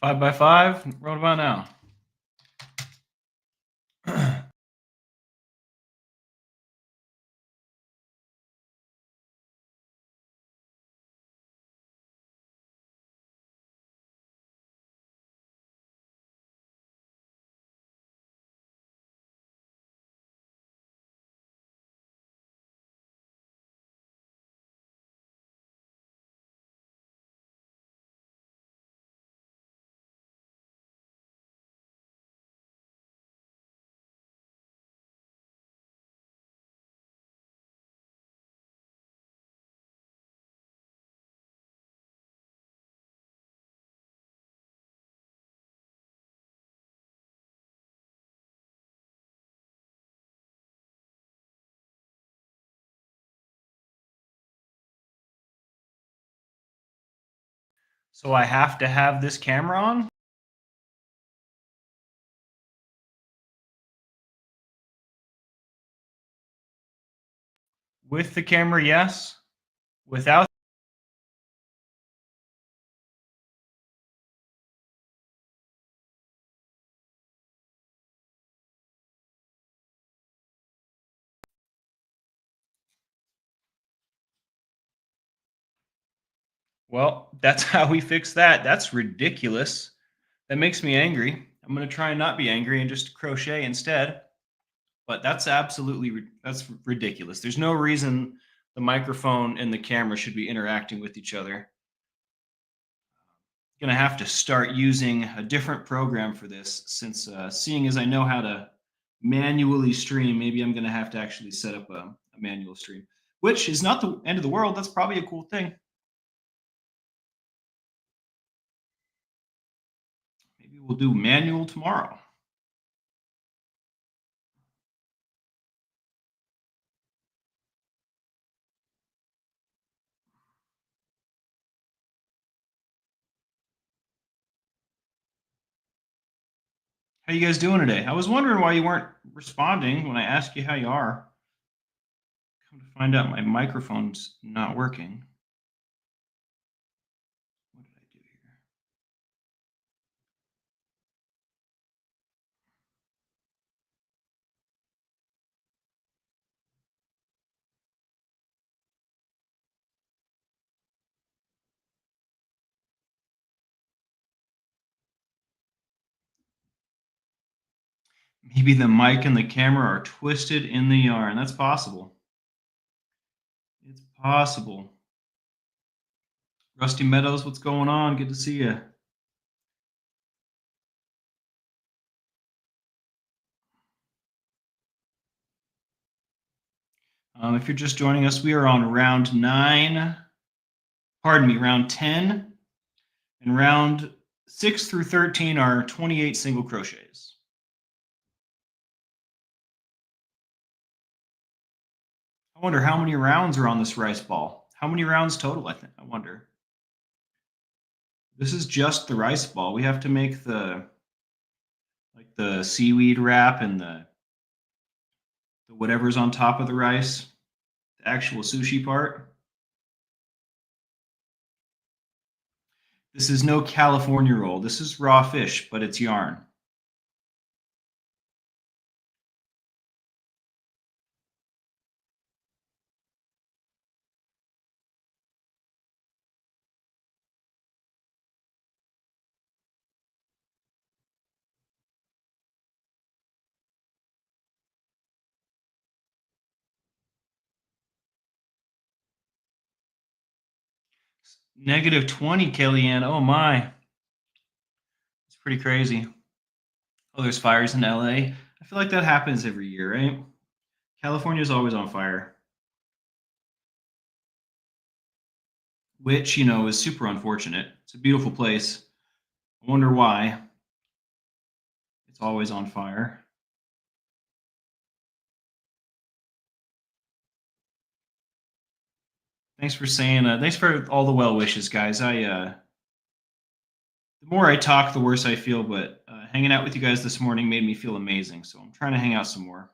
5x5, what about now? So I have to have this camera on? With the camera, yes. Without, well, that's how we fix that. That's ridiculous. That makes me angry. I'm going to try and not be angry and just crochet instead. But that's that's ridiculous. There's no reason the microphone and the camera should be interacting with each other. Gonna have to start using a different program for this since seeing as I know how to manually stream, maybe I'm gonna have to actually set up a manual stream, which is not the end of the world. That's probably a cool thing. Maybe we'll do manual tomorrow. How you guys doing today? I was wondering why you weren't responding when I asked you how you are. Come to find out my microphone's not working. What did I do here? Maybe the mic and the camera are twisted in the yarn. That's possible. It's possible. Rusty Meadows, what's going on? Good to see you. If you're just joining us, we are on round 9, pardon me, round 10, and round 6 through 13 are 28 single crochets. I wonder how many rounds are on this rice ball. How many rounds total, I wonder. This is just the rice ball. We have to make the seaweed wrap and the whatever's on top of the rice, the actual sushi part. This is no California roll. This is raw fish, but it's yarn. -20, Kellyanne. Oh my. It's pretty crazy. Oh, there's fires in LA. I feel like that happens every year, right? California is always on fire, which, is super unfortunate. It's a beautiful place. I wonder why it's always on fire. Thanks for saying, thanks for all the well wishes, guys. The more I talk, the worse I feel, but hanging out with you guys this morning made me feel amazing. So I'm trying to hang out some more.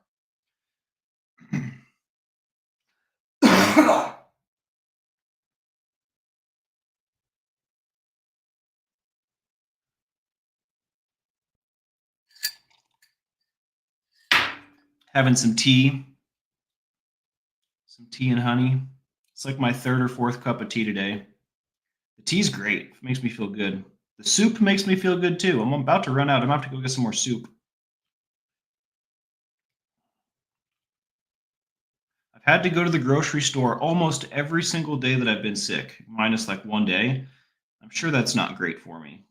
having some tea and honey. It's like my third or fourth cup of tea today. The tea's great. It makes me feel good. The soup makes me feel good too. I'm about to run out. I'm gonna have to go get some more soup. I've had to go to the grocery store almost every single day that I've been sick, minus like one day. I'm sure that's not great for me.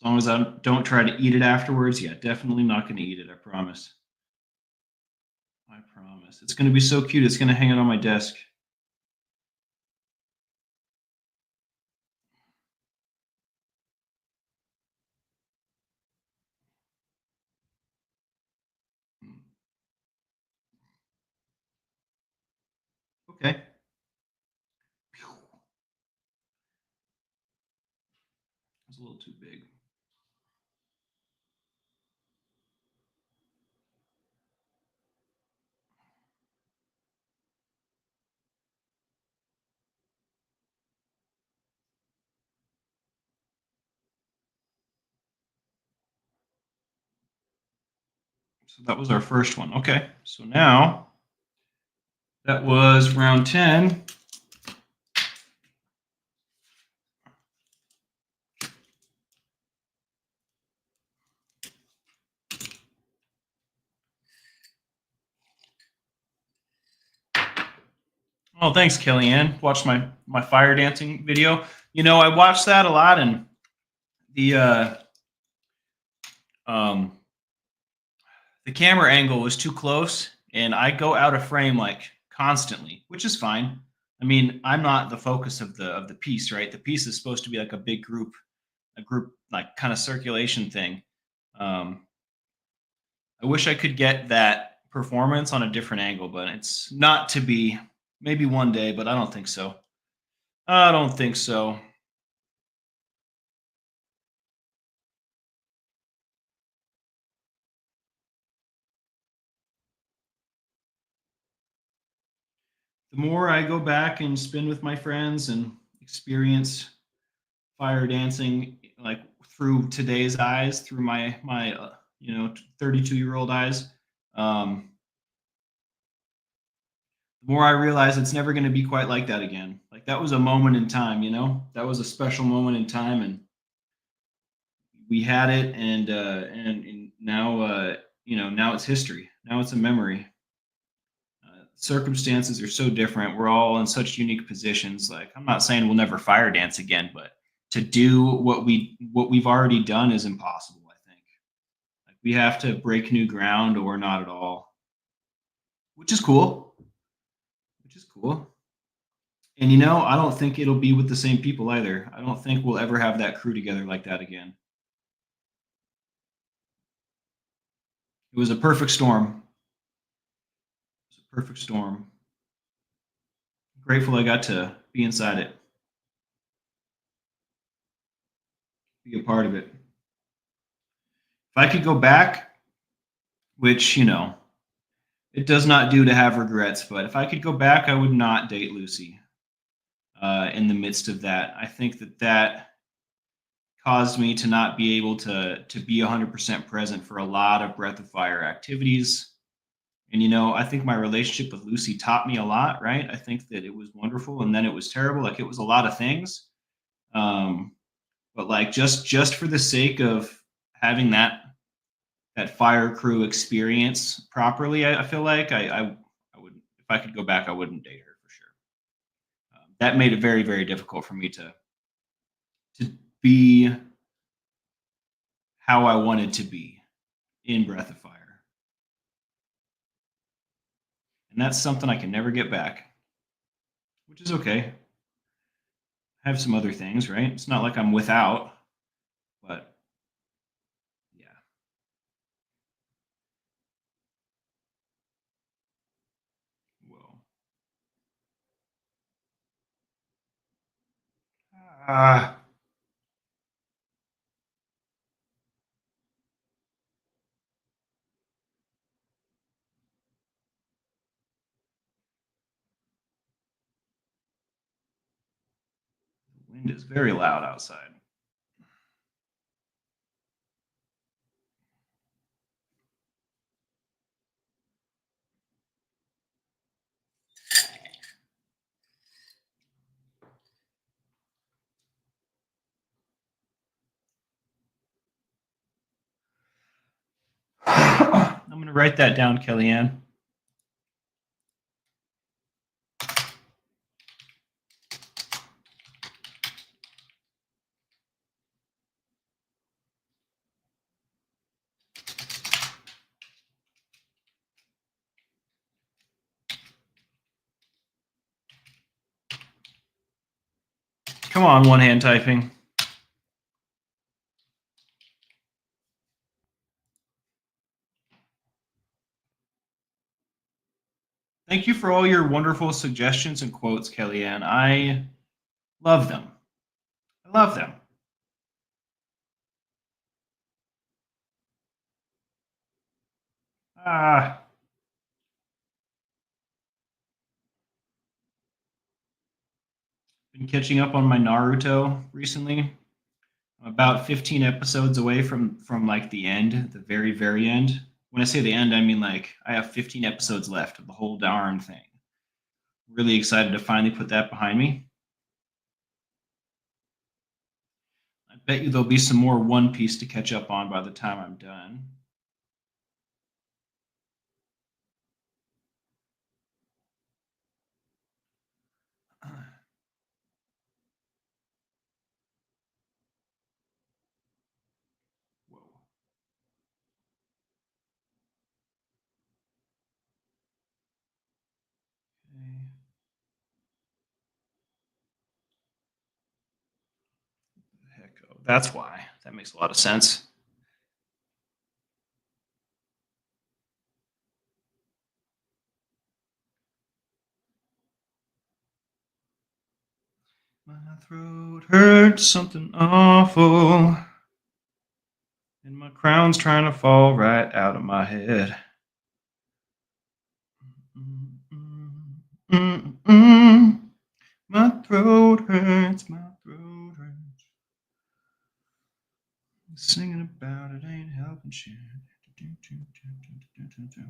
As long as I don't try to eat it afterwards, yeah, definitely not going to eat it. I promise. I promise. It's going to be so cute. It's going to hang it on my desk. Okay. It's a little too big. So that was our first one. Okay. So now that was round 10. Oh, thanks, Kellyanne. Watched my fire dancing video. I watched that a lot, and the um, the camera angle was too close, and I go out of frame like constantly, which is fine. I mean, I'm not the focus of the piece, right? The piece is supposed to be like a group like kind of circulation thing. Um, I wish I could get that performance on a different angle, but it's not to be. Maybe one day, but I don't think so. I don't think so. The more I go back and spend with my friends and experience fire dancing like through today's eyes, through my 32-year-old eyes, the more I realize it's never going to be quite like that again. Like that was a moment in time, that was a special moment in time, and we had it, and now now it's history. Now it's a memory. Circumstances are so different. We're all in such unique positions. Like I'm not saying we'll never fire dance again, but to do what we've already done is impossible. I think like we have to break new ground or not at all, which is cool. Which is cool. And I don't think it'll be with the same people either. I don't think we'll ever have that crew together like that again. It was a perfect storm. It was a perfect storm. Grateful I got to be inside it, be a part of it. If I could go back, which it does not do to have regrets, but if I could go back, I would not date Lucy. In the midst of that, I think that caused me to not be able to be 100% present for a lot of Breath of Fire activities. And I think my relationship with Lucy taught me a lot. Right? I think that it was wonderful, and then it was terrible. Like it was a lot of things. Um, but like just for the sake of having that fire crew experience properly, I feel like I would, if I could go back, I wouldn't date her for sure. That made it very, very difficult for me to be how I wanted to be in Breath of Fire, and that's something I can never get back, which is okay. I have some other things, right? It's not like I'm without, but yeah. Well, ah, Wind is very loud outside. I'm going to write that down, Kellyanne. Come on, one-hand typing. Thank you for all your wonderful suggestions and quotes, Kellyanne. I love them. I love them. Ah, been catching up on my Naruto recently. I'm about 15 episodes away from like the end, the very very end. When I say the end, I mean like I have 15 episodes left of the whole darn thing. Really excited to finally put that behind me. I bet you there'll be some more One Piece to catch up on by the time I'm done. Whoa. Okay. Heck, oh, that's why. That makes a lot of sense. My throat hurts something awful, and my crown's trying to fall right out of my head. My throat hurts, my throat hurts. Singing about it ain't helping shit.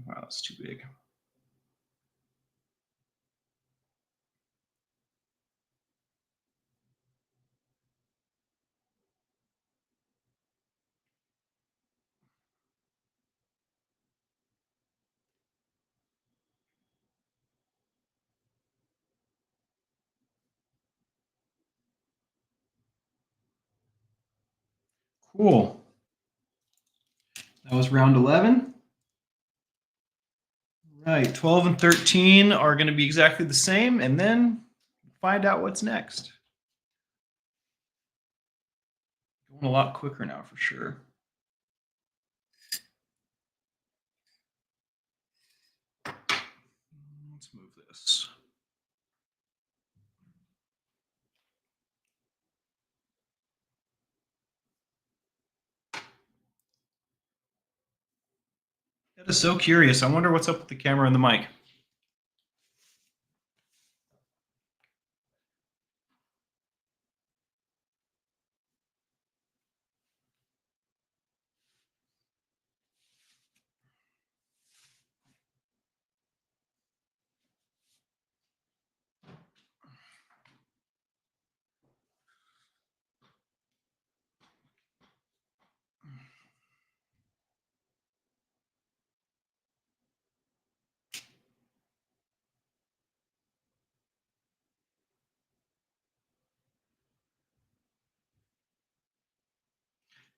Wow, that's too big. Cool. That was round 11. Right, 12 and 13 are going to be exactly the same, and then find out what's next. Going a lot quicker now for sure. Let's move this. That is so curious. I wonder what's up with the camera and the mic.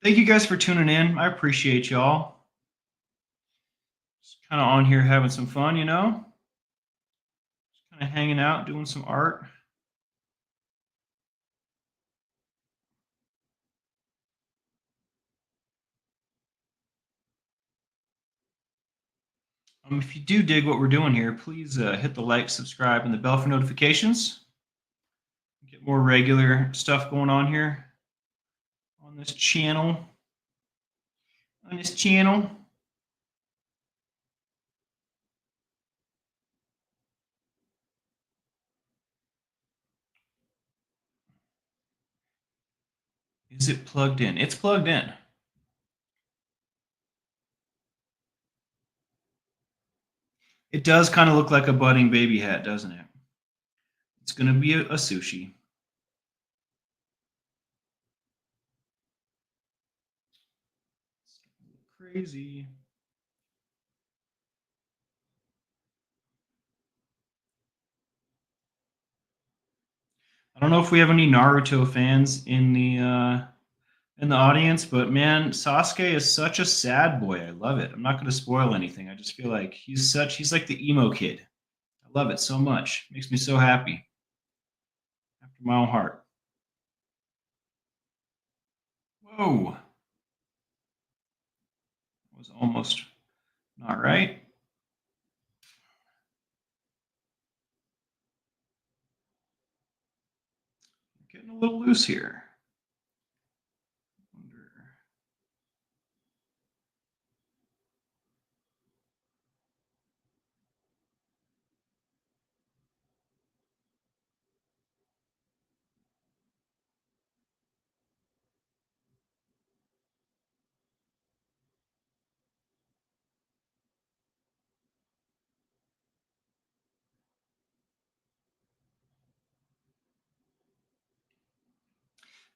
Thank you guys for tuning in. I appreciate y'all. Just kind of on here having some fun, you know? Just kind of hanging out, doing some art. If you do dig what we're doing here, please hit the like, subscribe, and the bell for notifications. Get more regular stuff going on here on this channel. Is it plugged in? It's plugged in. It does kind of look like a budding baby hat, doesn't it? It's going to be a sushi. Crazy. I don't know if we have any Naruto fans in the audience, but man, Sasuke is such a sad boy. I love it. I'm not going to spoil anything. I just feel like he's like the emo kid. I love it so much. Makes me so happy. After my own heart. Whoa. That was almost not right. Getting a little loose here.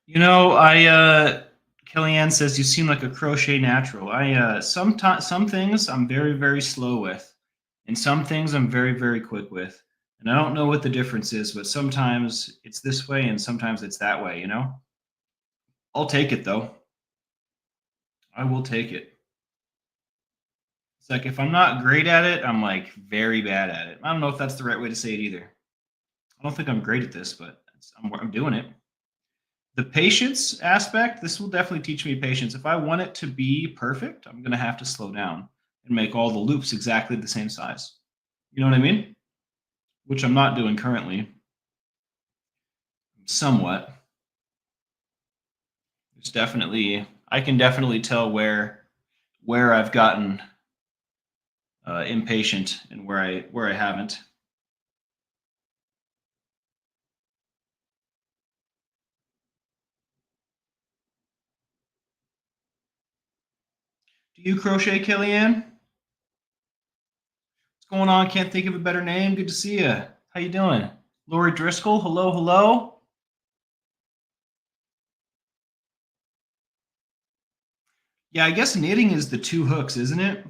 You know, Kellyanne says you seem like a crochet natural. Some things I'm very, very slow with, and some things I'm very, very quick with. And I don't know what the difference is, but sometimes it's this way and sometimes it's that way, you know? I'll take it though. I will take it. It's like if I'm not great at it, I'm like very bad at it. I don't know if that's the right way to say it either. I don't think I'm great at this, but I'm doing it. The patience aspect, this will definitely teach me patience. If I want it to be perfect, I'm going to have to slow down and make all the loops exactly the same size. You know what I mean? Which I'm not doing currently. Somewhat. There's definitely, I can definitely tell where I've gotten impatient and where I haven't. Do you crochet, Kellyanne? What's going on? Can't think of a better name. Good to see you. How you doing? Lori Driscoll, hello, hello. Yeah, I guess knitting is the two hooks, isn't it?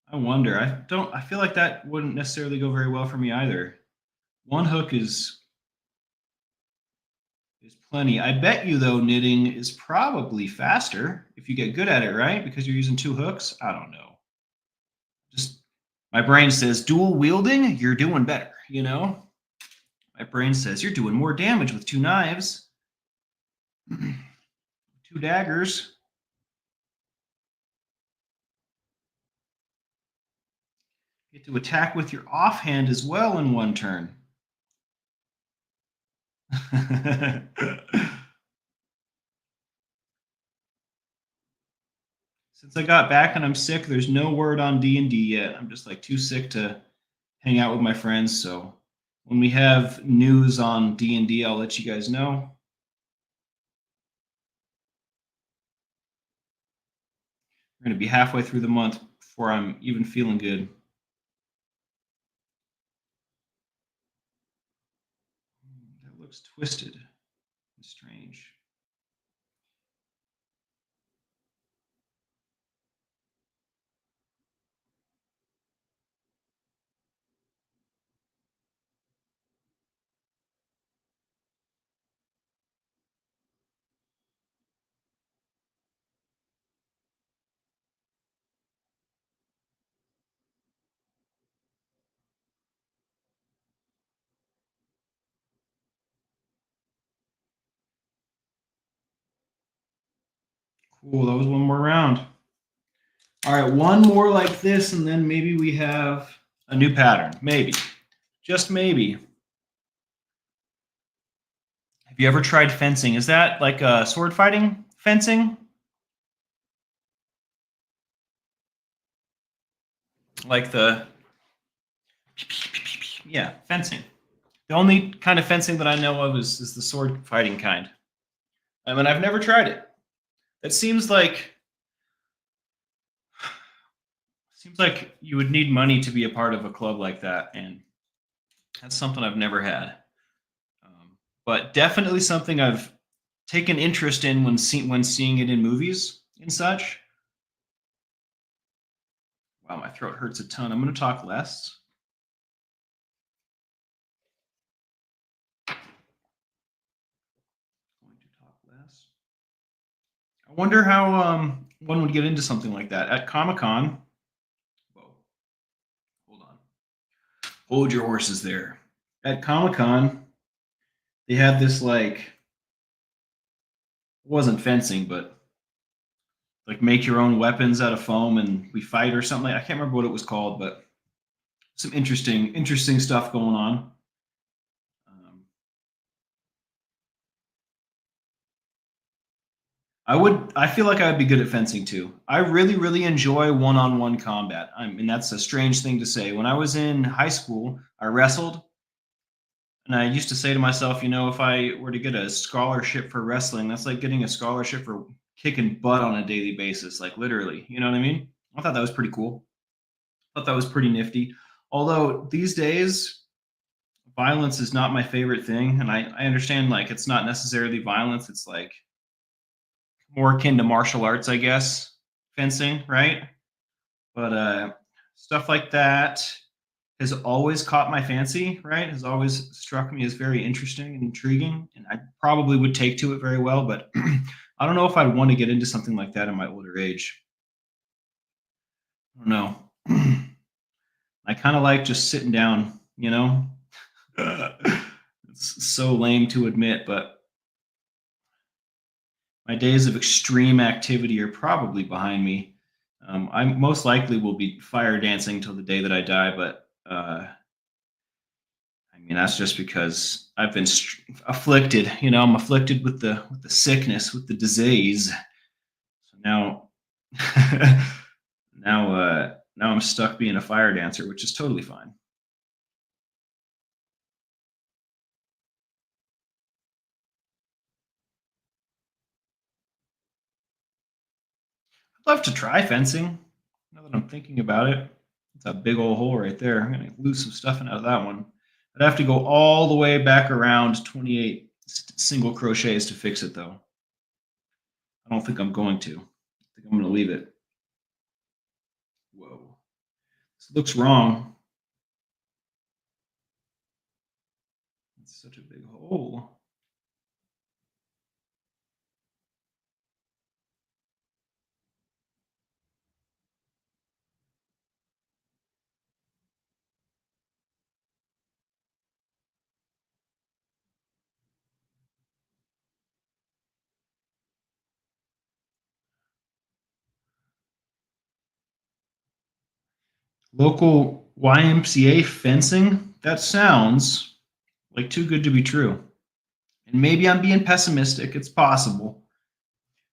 I wonder. I feel like that wouldn't necessarily go very well for me either. One hook is plenty. I bet you though knitting is probably faster if you get good at it, right? Because you're using two hooks. I don't know. Just my brain says dual wielding, you're doing better, you know? My brain says you're doing more damage with two knives. Two daggers. Get to attack with your offhand as well in one turn. Since I got back and I'm sick, there's no word on D&D yet. I'm just like too sick to hang out with my friends. So when we have news on D&D, I'll let you guys know. We're going to be halfway through the month before I'm even feeling good. That looks twisted and strange. Cool, that was one more round. All right, one more like this, and then maybe we have a new pattern. Maybe. Just maybe. Have you ever tried fencing? Is that like a sword fighting fencing? Like the yeah, fencing. The only kind of fencing that I know of is the sword fighting kind. I mean, I've never tried it. It seems like you would need money to be a part of a club like that, and that's something I've never had. But definitely something I've taken interest in when seeing it in movies and such. Wow, my throat hurts a ton. I'm going to talk less. Going to talk less. I wonder how one would get into something like that at Comic Con. Whoa, hold on. Hold your horses there. At Comic Con, they had this like it wasn't fencing, but like make your own weapons out of foam and we fight or something. I can't remember what it was called, but some interesting stuff going on. Um, I feel like I would be good at fencing too. I really enjoy one-on-one combat. I mean, that's a strange thing to say. When I was in high school, I wrestled, and I used to say to myself, if I were to get a scholarship for wrestling, that's like getting a scholarship for kicking butt on a daily basis, like literally. You know what I mean? I thought that was pretty cool. I thought that was pretty nifty. Although these days, violence is not my favorite thing, and I understand like it's not necessarily violence. It's like more akin to martial arts, I guess, fencing, right? But stuff like that has always caught my fancy, right? Has always struck me as very interesting and intriguing, and I probably would take to it very well. But I don't know if I'd want to get into something like that in my older age. I don't know. I kind of like just sitting down, you know? It's so lame to admit, but my days of extreme activity are probably behind me. I most likely will be fire dancing till the day that I die, but I mean that's just because I've been afflicted. I'm afflicted with the sickness, with the disease. So now, now I'm stuck being a fire dancer, which is totally fine. I'd love to try fencing. Now that I'm thinking about it, it's a big old hole right there. I'm gonna lose some stuffing out of that one. I'd have to go all the way back around 28 single crochets to fix it, though. I don't think I'm going to. I think I'm going to leave it. Whoa, this looks wrong. It's such a big hole. Local YMCA fencing? That sounds like too good to be true. And maybe I'm being pessimistic. It's possible.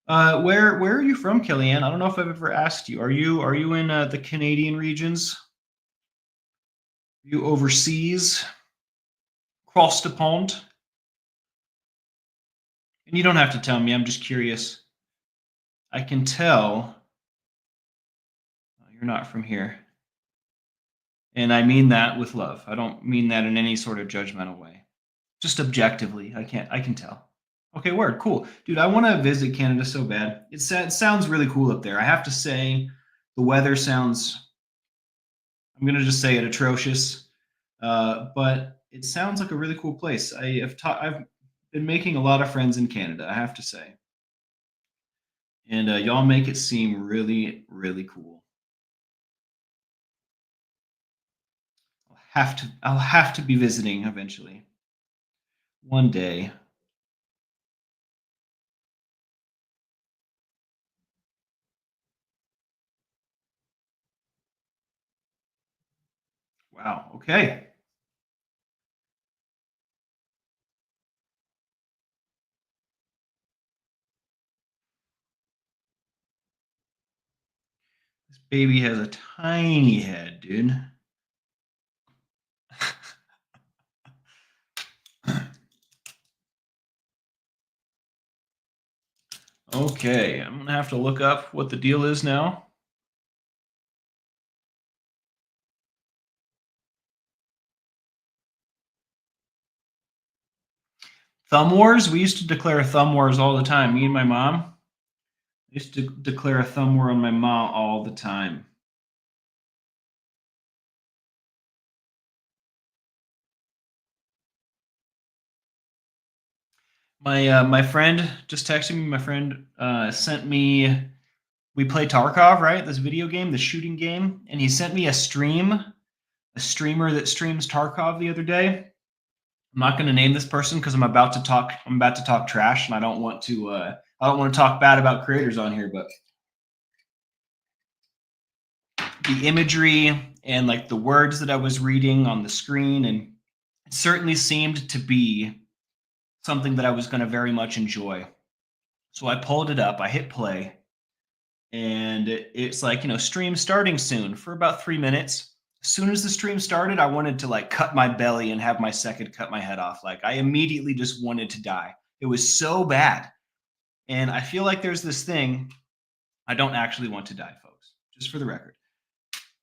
Where are you from, Kellyanne? I don't know if I've ever asked you. Are you in the Canadian regions? Are you overseas? Cross the pond? And you don't have to tell me. I'm just curious. I can tell you're not from here. And I mean that with love. I don't mean that in any sort of judgmental way. Just objectively, I can tell. Okay, word, cool. Dude, I want to visit Canada so bad. It sounds really cool up there. I have to say the weather sounds I'm going to just say it atrocious. But it sounds like a really cool place. I've been making a lot of friends in Canada, I have to say. And y'all make it seem really cool. I'll have to be visiting eventually. One day. Wow. Okay. This baby has a tiny head, dude. Okay, I'm gonna have to look up what the deal is now. Thumb wars? We used to declare thumb wars all the time. Me and my mom used to declare a thumb war on my mom all the time. My friend just texted me. My friend sent me. We play Tarkov, right? This video game, the shooting game, and he sent me a stream, a streamer that streams Tarkov the other day. I'm not going to name this person because I'm about to talk. I'm about to talk trash, and I don't want to. I don't want to talk bad about creators on here, but the imagery and like the words that I was reading on the screen, and it certainly seemed to be something that I was going to very much enjoy. So I pulled it up. I hit play, and it's like, stream starting soon for about 3 minutes. As soon as the stream started, I wanted to like cut my belly and have my second cut my head off. Like I immediately just wanted to die. It was so bad. And I feel like there's this thing. I don't actually want to die, folks, just for the record.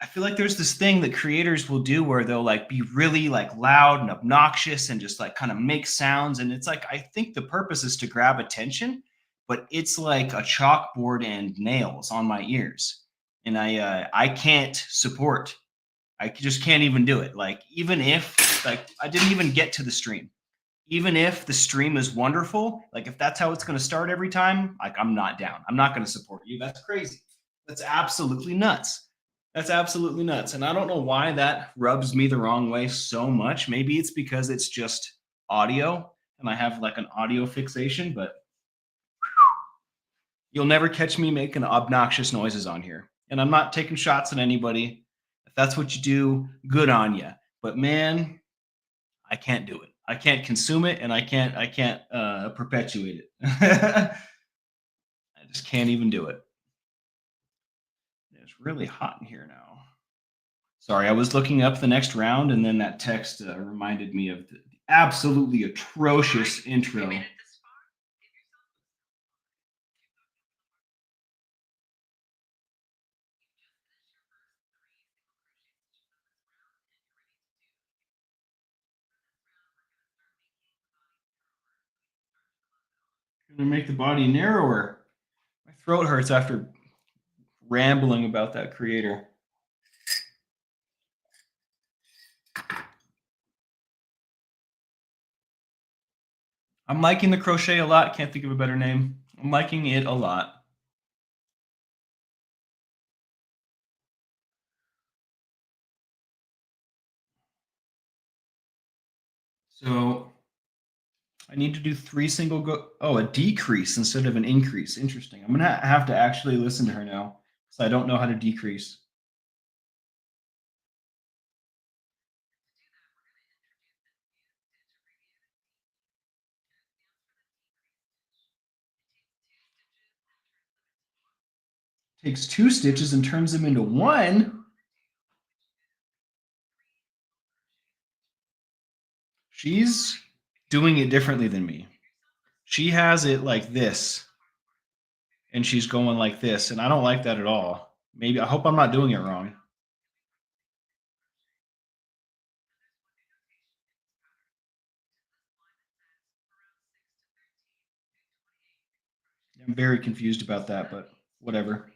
I feel like there's this thing that creators will do where they'll like be really like loud and obnoxious and just like kind of make sounds. And it's like, I think the purpose is to grab attention, but it's like a chalkboard and nails on my ears. And I can't support. I just can't even do it. Like, even if like I didn't even get to the stream, even if the stream is wonderful, like if that's how it's going to start every time, like I'm not down. I'm not going to support you. That's crazy. That's absolutely nuts. That's absolutely nuts. And I don't know why that rubs me the wrong way so much. Maybe it's because it's just audio and I have like an audio fixation, but you'll never catch me making obnoxious noises on here. And I'm not taking shots at anybody. If that's what you do, good on you. But man, I can't do it. I can't consume it, and I can't perpetuate it. I just can't even do it. It's really hot in here now. Sorry, I was looking up the next round, and then that text reminded me of the absolutely atrocious intro. Gonna make the body narrower. My throat hurts after rambling about that creator. I'm liking the crochet a lot. Can't think of a better name. I'm liking it a lot. So I need to do three single go. Oh, a decrease instead of an increase. Interesting. I'm gonna have to actually listen to her now, so I don't know how to decrease. Takes two stitches and turns them into one. She's doing it differently than me. She has it like this, and she's going like this, and I don't like that at all. Maybe I hope I'm not doing it wrong. I'm very confused about that, but whatever.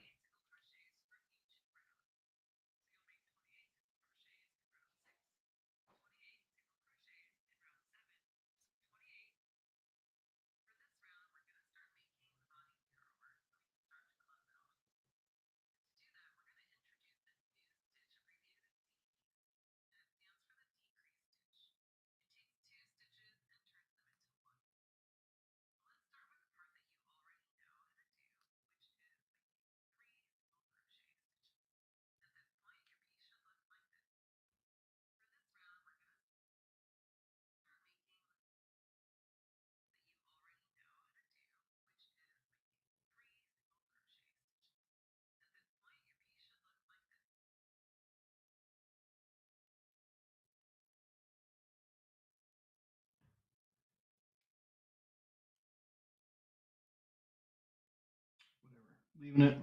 Leaving it.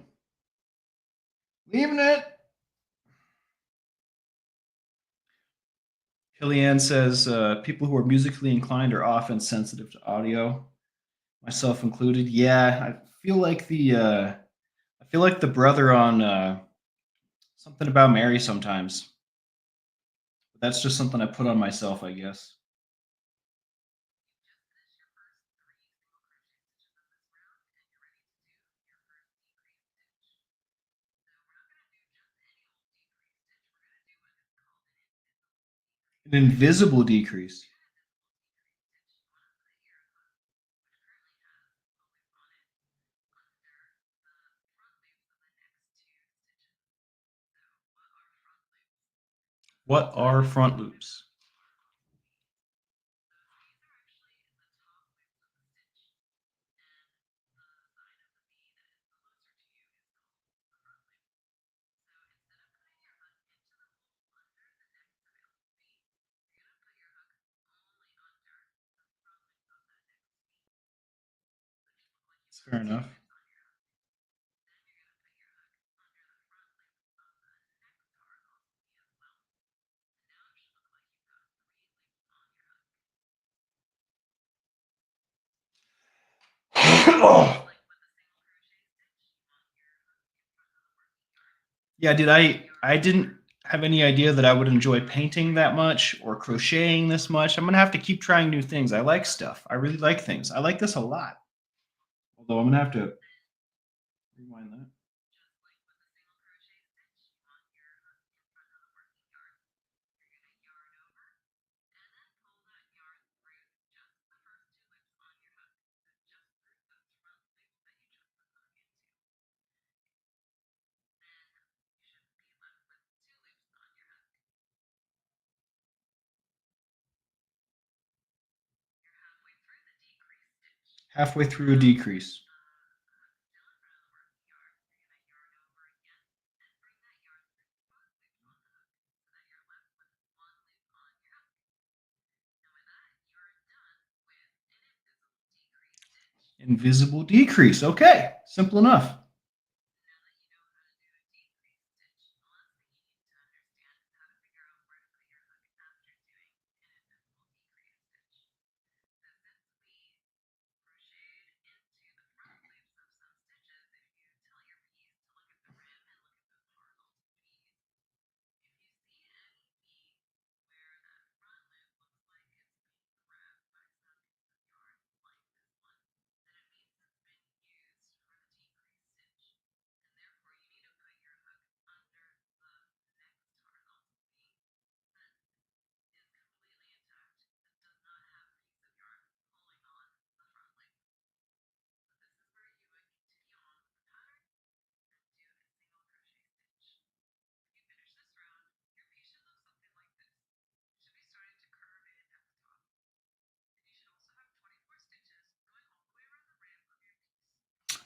Leaving it. Kellyanne says people who are musically inclined are often sensitive to audio, myself included. Yeah, I feel like the brother on something about Mary sometimes. But that's just something I put on myself, I guess. An invisible decrease. What are front loops? Fair enough. Oh. Yeah, I didn't have any idea that I would enjoy painting that much or crocheting this much. I'm gonna have to keep trying new things. I like stuff. I really like things. I like this a lot. Although I'm gonna have to rewind that. Halfway through a decrease. Invisible decrease. Okay, simple enough.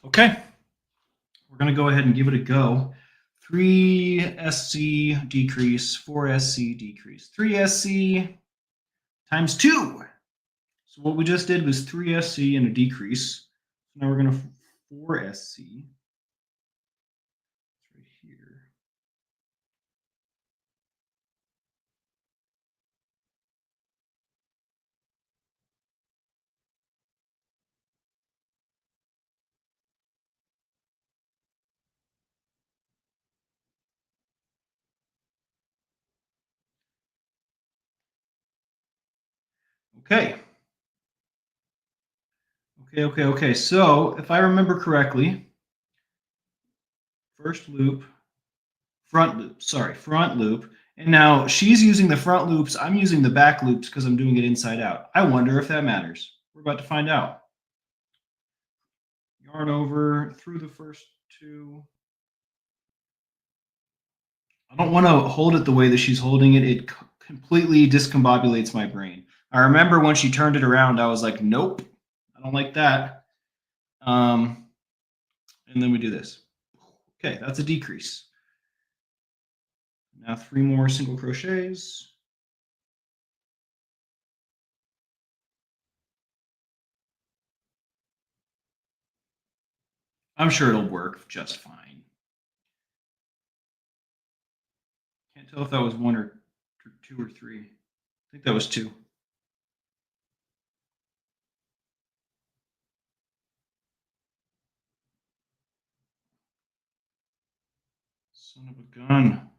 Okay, we're gonna go ahead and give it a go. 3 SC decrease, 4 SC decrease. 3 SC times 2. So what we just did was 3 SC and a decrease. So now we're gonna 4 SC. Right here. Okay. Okay. So if I remember correctly, first loop, front loop, sorry, front loop. And now she's using the front loops. I'm using the back loops because I'm doing it inside out. I wonder if that matters. We're about to find out. Yarn over through the first two. I don't want to hold it the way that she's holding it. It completely discombobulates my brain. I remember when she turned it around, I was like, nope, I don't like that. And then we do this. Okay, that's a decrease. Now 3 more single crochets. I'm sure it'll work just fine. Can't tell if that was one or two or three. I think that was two. Son of a gun.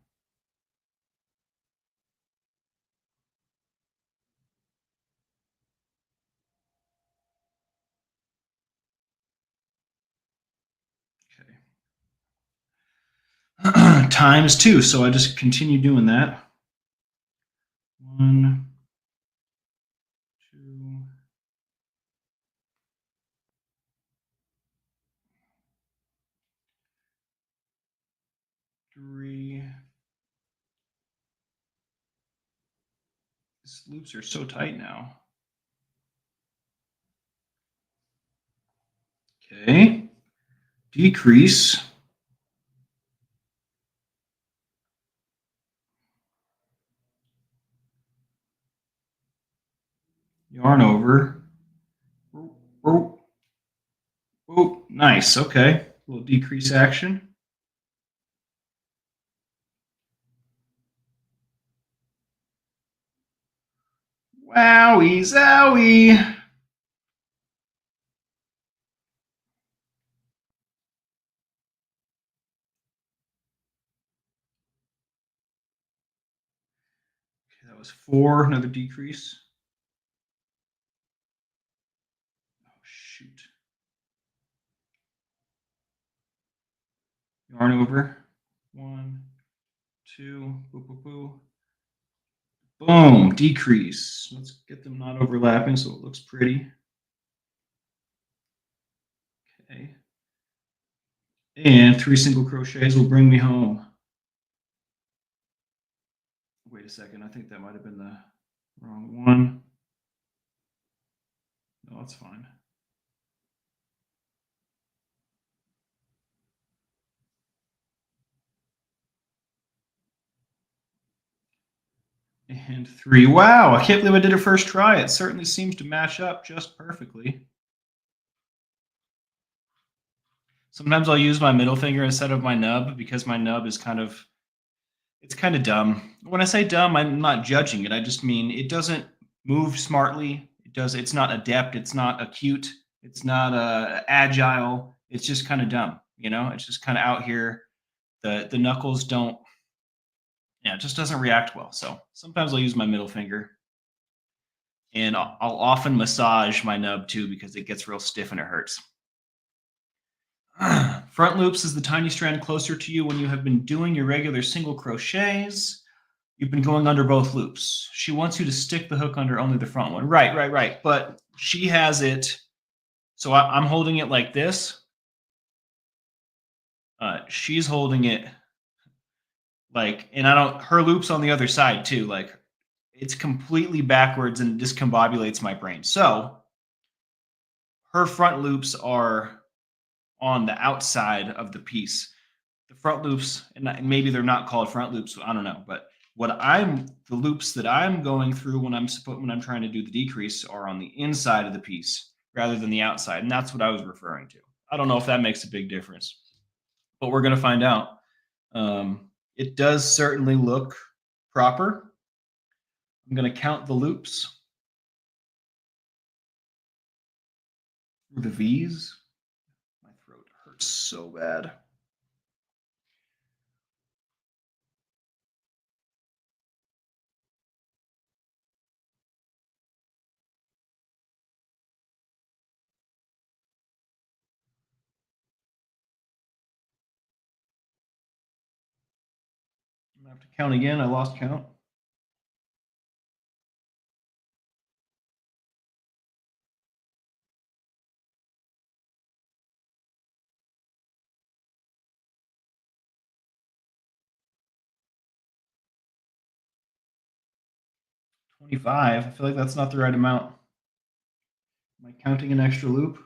Okay. Times two. So I just continue doing that. One, two, three. These loops are so tight now. Okay. Decrease. Yarn over. Oh, oh, oh, nice. Okay. A little decrease action. Wowie zowie. Okay, that was four. Another decrease. Oh, shoot. Yarn over. One, two, boo, boo, boo. Boom, decrease. Let's get them not overlapping so it looks pretty. Okay. And three single crochets will bring me home. Wait a second, I think that might have been the wrong one. No, that's fine. And three. Wow, I can't believe I did it first try. It certainly seems to match up just perfectly. Sometimes I'll use my middle finger instead of my nub because my nub is it's kind of dumb. When I say dumb, I'm not judging it. I just mean it doesn't move smartly. It's not adept. It's not acute. It's not agile. It's just kind of dumb. It's just kind of out here. The knuckles don't. Yeah, it just doesn't react well. So sometimes I'll use my middle finger, and I'll often massage my nub too because it gets real stiff and it hurts. Front loops is the tiny strand closer to you when you have been doing your regular single crochets. You've been going under both loops. She wants you to stick the hook under only the front one. Right, right, right. But she has it. So I'm holding it like this. She's holding it like, and I don't, her loop's on the other side too. Like it's completely backwards and discombobulates my brain. So her front loops are on the outside of the piece. The front loops, and maybe they're not called front loops. I don't know, but the loops that I'm going through when I'm trying to do the decrease are on the inside of the piece rather than the outside, and that's what I was referring to. I don't know if that makes a big difference, but we're going to find out. It does certainly look proper. I'm going to count the loops for the V's. My throat hurts so bad. I'm going to have to count again. I lost count. $25. I feel like that's not the right amount. Am I counting an extra loop?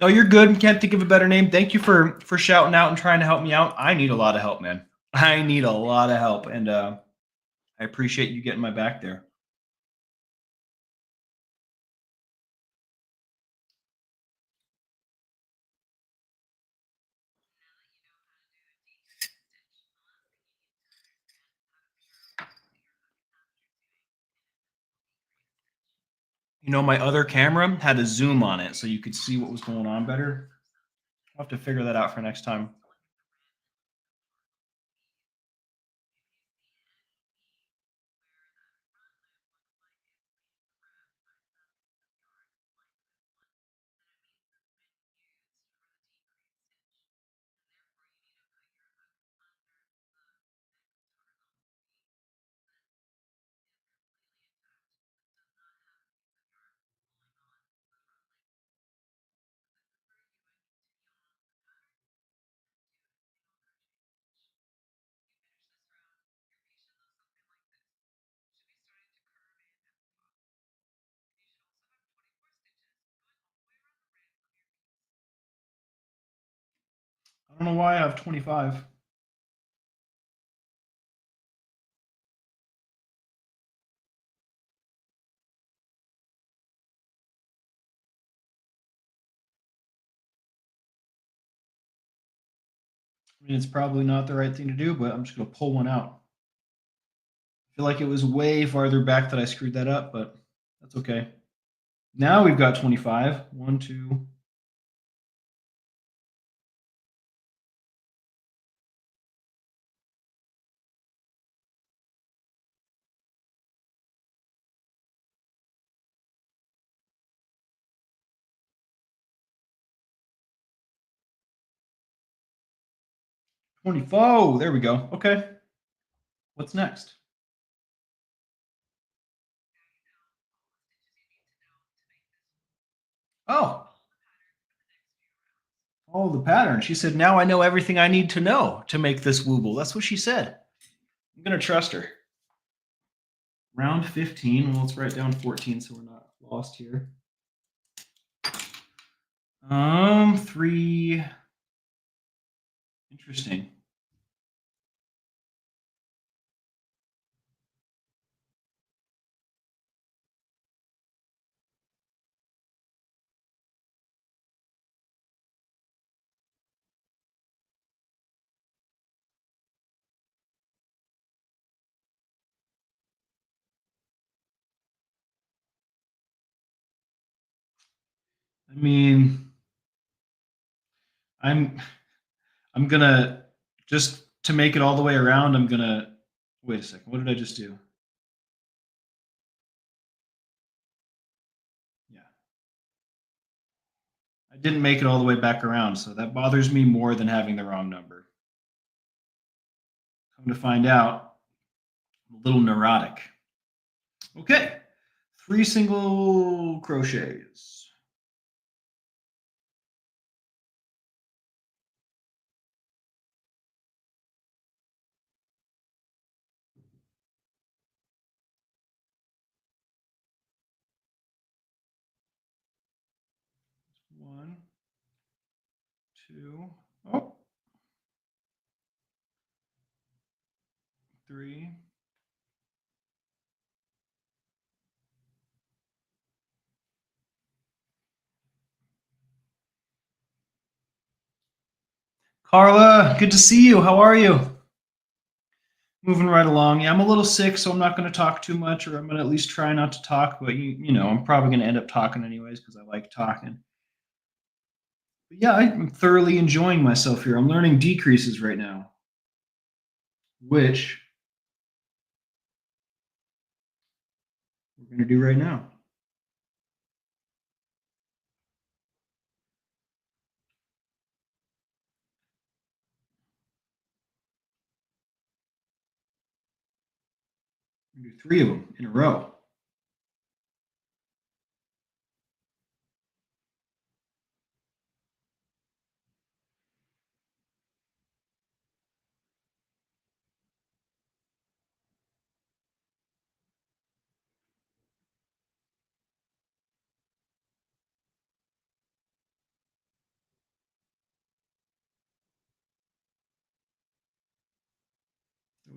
Oh, you're good. Can't think of a better name. Thank you for shouting out and trying to help me out. I need a lot of help, man. I need a lot of help, and I appreciate you getting my back there. You know, my other camera had a zoom on it, so you could see what was going on better. I'll have to figure that out for next time. I don't know why I have 25. I mean, it's probably not the right thing to do, but I'm just going to pull one out. I feel like it was way farther back that I screwed that up, but that's okay. Now we've got 25. 1, 2. 24. There we go. Okay. What's next? Oh, oh, the pattern. She said, now I know everything I need to know to make this wooble. That's what she said. I'm going to trust her. Round 15. Well, let's write down 14 so we're not lost here. 3. Interesting. I mean, I'm I'm gonna just to make it all the way around. I'm gonna wait a second. What did I just do? Yeah, I didn't make it all the way back around, so that bothers me more than having the wrong number. Come to find out, I'm a little neurotic. Okay, 3 single crochets. One, two, oh, 3. Carla, good to see you. How are you? Moving right along. Yeah, I'm a little sick, so I'm not going to talk too much, or I'm going to at least try not to talk. But you know, I'm probably going to end up talking anyways because I like talking. But yeah, I'm thoroughly enjoying myself here. I'm learning decreases right now, which we're going to do right now. We're going to do 3 of them in a row.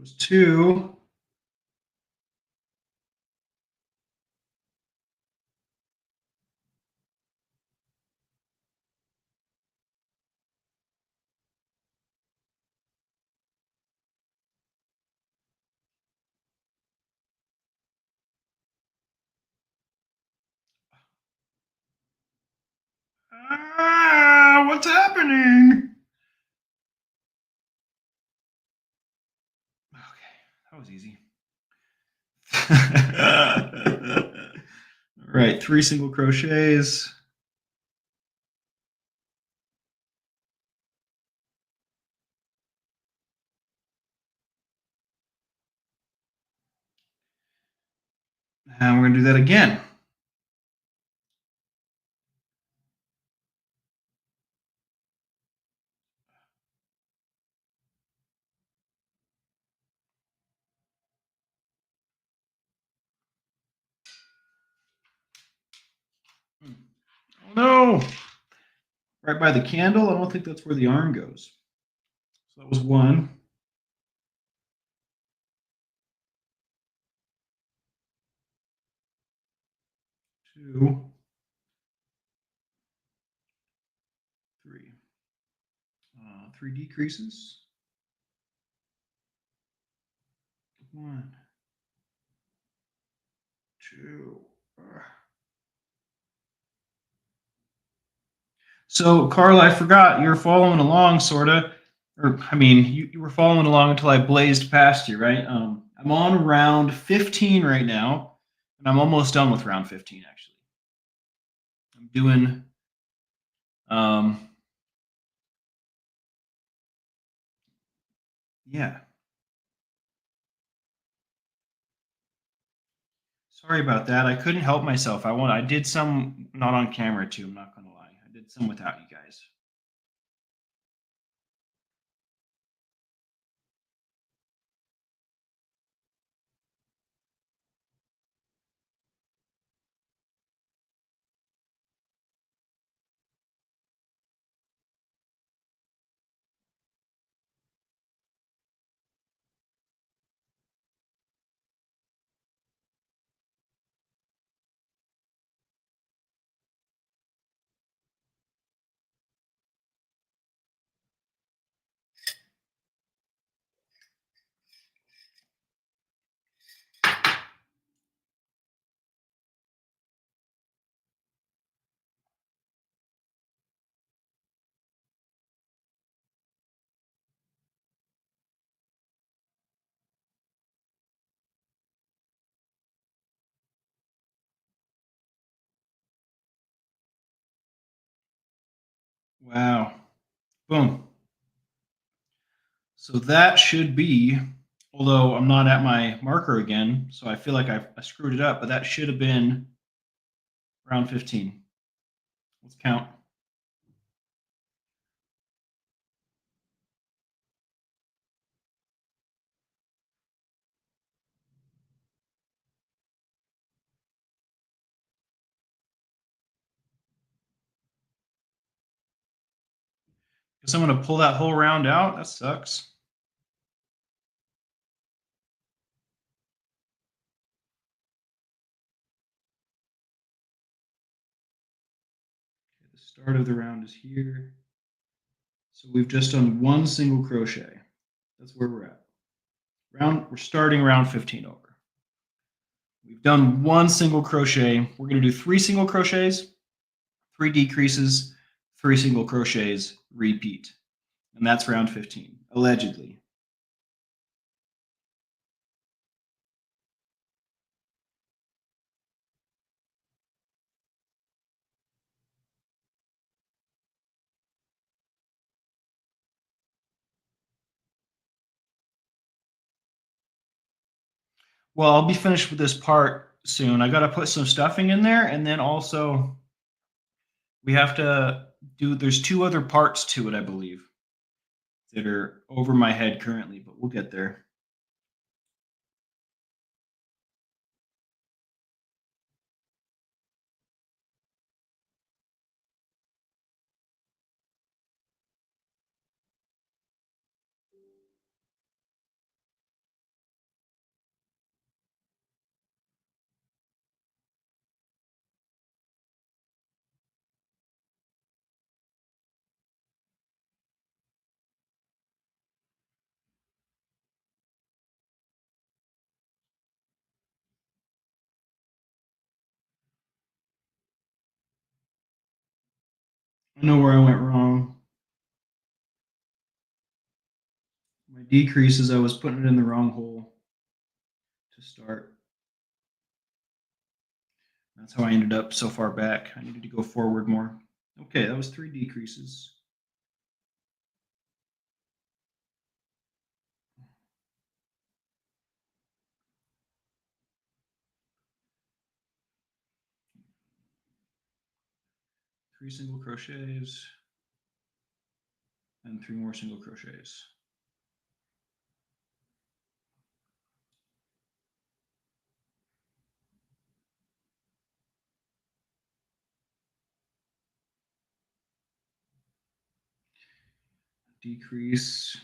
Goes 2. Ah, what's happening? Okay, that was easy. All right, 3 single crochets. And we're going to do that again. Oh no! Right by the candle? I don't think that's where the arm goes. So that was 1. 2, 3. 3 decreases. 1, 2. So, Carla, I forgot you're following along, sorta. Or, I mean, you were following along until I blazed past you, right? I'm on round 15 right now, and I'm almost done with round 15, actually. I'm doing, um, yeah. Sorry about that. I couldn't help myself. I did some not on camera too. I'm not gonna lie. I did some without you guys. Wow. Boom. So that should be, although I'm not at my marker again, so I feel like I screwed it up, but that should have been round 15. Let's count. Guess I'm gonna pull that whole round out. That sucks. Okay, the start of the round is here. So we've just done 1 single crochet. That's where we're at. We're starting round 15 over. We've done 1 single crochet. We're going to do 3 single crochets, 3 decreases, 3 single crochets, repeat. And that's round 15, allegedly. Well, I'll be finished with this part soon. I got to put some stuffing in there, and then also we have to there's 2 other parts to it, I believe, that are over my head currently, but we'll get there. I know where I went wrong. My decreases, I was putting it in the wrong hole to start. That's how I ended up so far back. I needed to go forward more. Okay, that was 3 decreases. Three single crochets and 3 more single crochets. Decrease.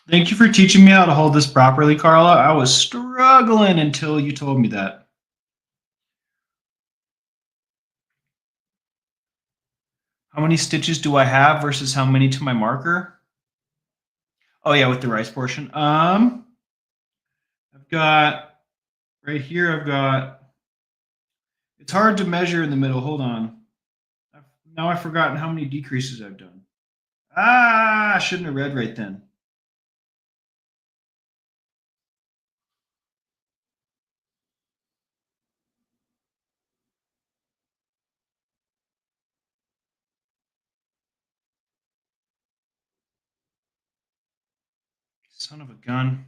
Thank you for teaching me how to hold this properly, Carla. I was struggling until you told me that. How many stitches do I have versus how many to my marker? Oh yeah, with the rice portion. I've got right here. I've got. It's hard to measure in the middle. Hold on. Now I've forgotten how many decreases I've done. Ah, I shouldn't have read right then. Son of a gun.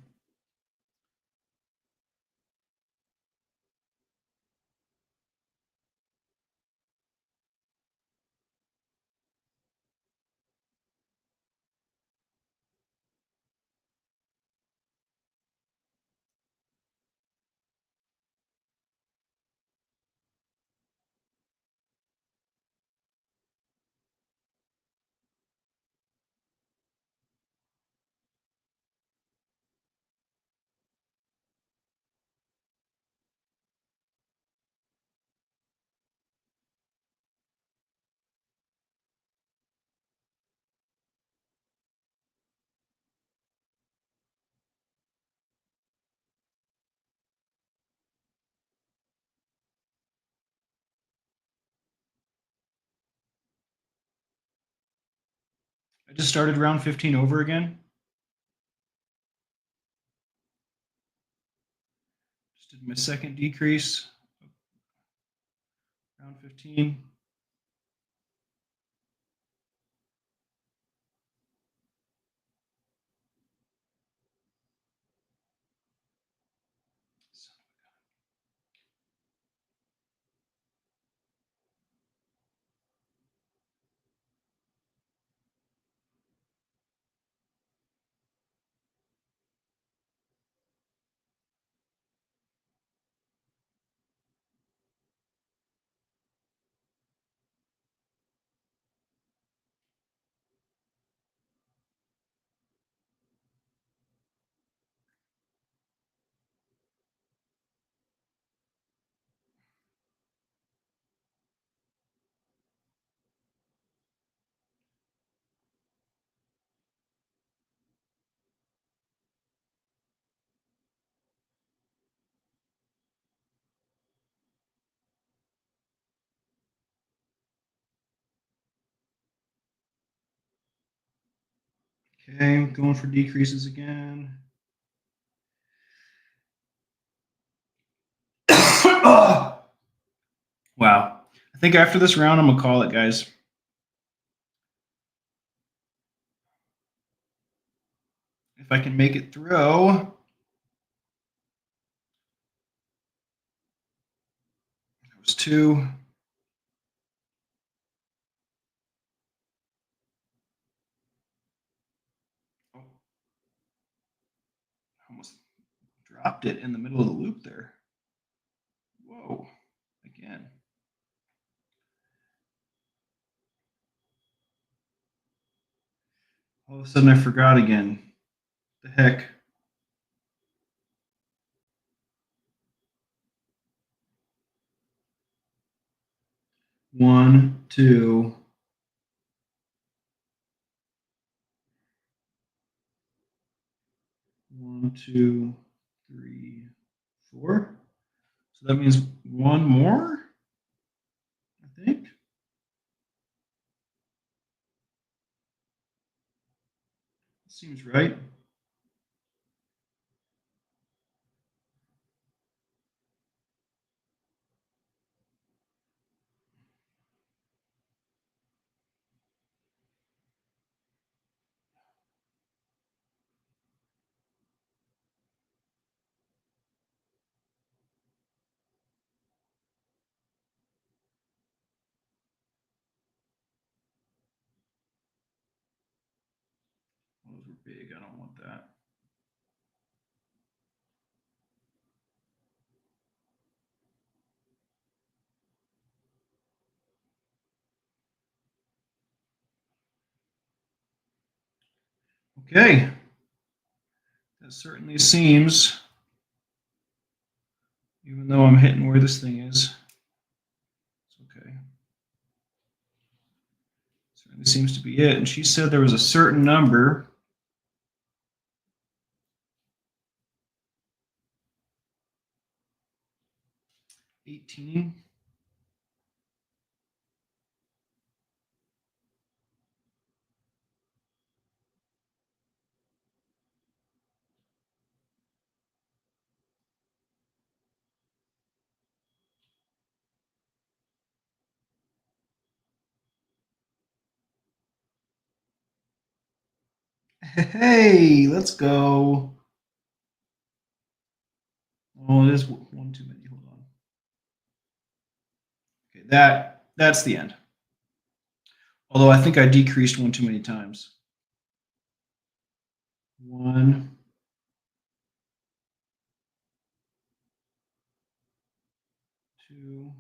I just started round 15 over again. Just did my second decrease. Round 15. Okay, I'm going for decreases again. Oh, wow. I think after this round, I'm going to call it, guys. If I can make it through. That was 2. Oh, almost dropped it in the middle of the loop there. Whoa, again. All of a sudden I forgot again. The heck? 1, 2, 1, 2, 3, 4. So that means one more, I think. Seems right. Those were big. I don't want that. Okay. That certainly seems, even though I'm hitting where this thing is, it's okay. Certainly seems to be it. And she said there was a certain number. 18. Hey, let's go. Oh, it is one too many. Hold on. Okay, that's the end. Although I think I decreased one too many times. 1, 2.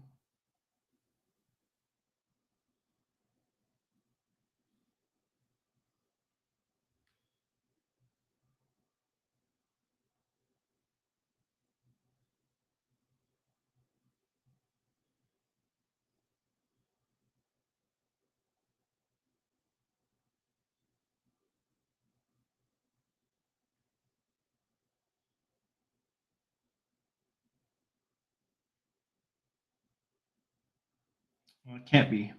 Well, it can't be.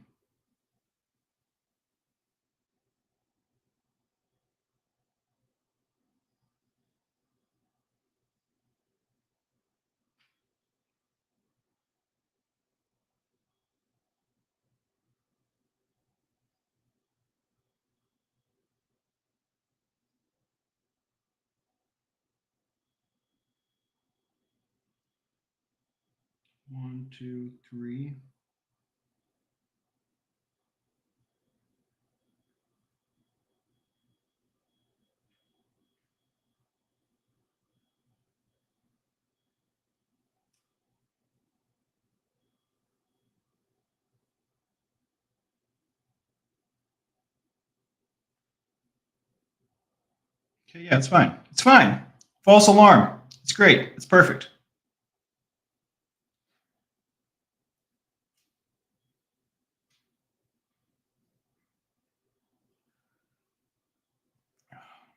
One, two, three. Okay, yeah, it's fine. It's fine. False alarm. It's great. It's perfect.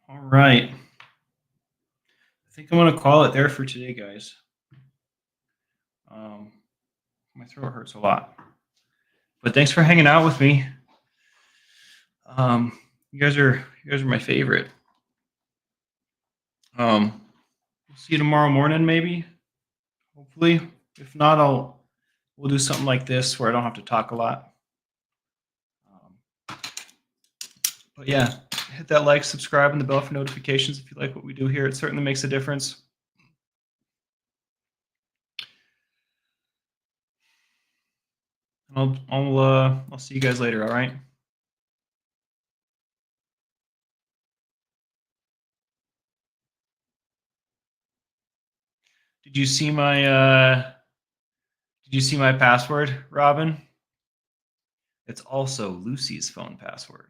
All right. I think I'm going to call it there for today, guys. My throat hurts a lot. But thanks for hanging out with me. You guys are my favorite. We'll see you tomorrow morning, maybe. Hopefully. If not, we'll do something like this where I don't have to talk a lot. But yeah, hit that like, subscribe, and the bell for notifications if you like what we do here. It certainly makes a difference. I'll see you guys later. All right. Did you see my password, Robin? It's also Lucy's phone password.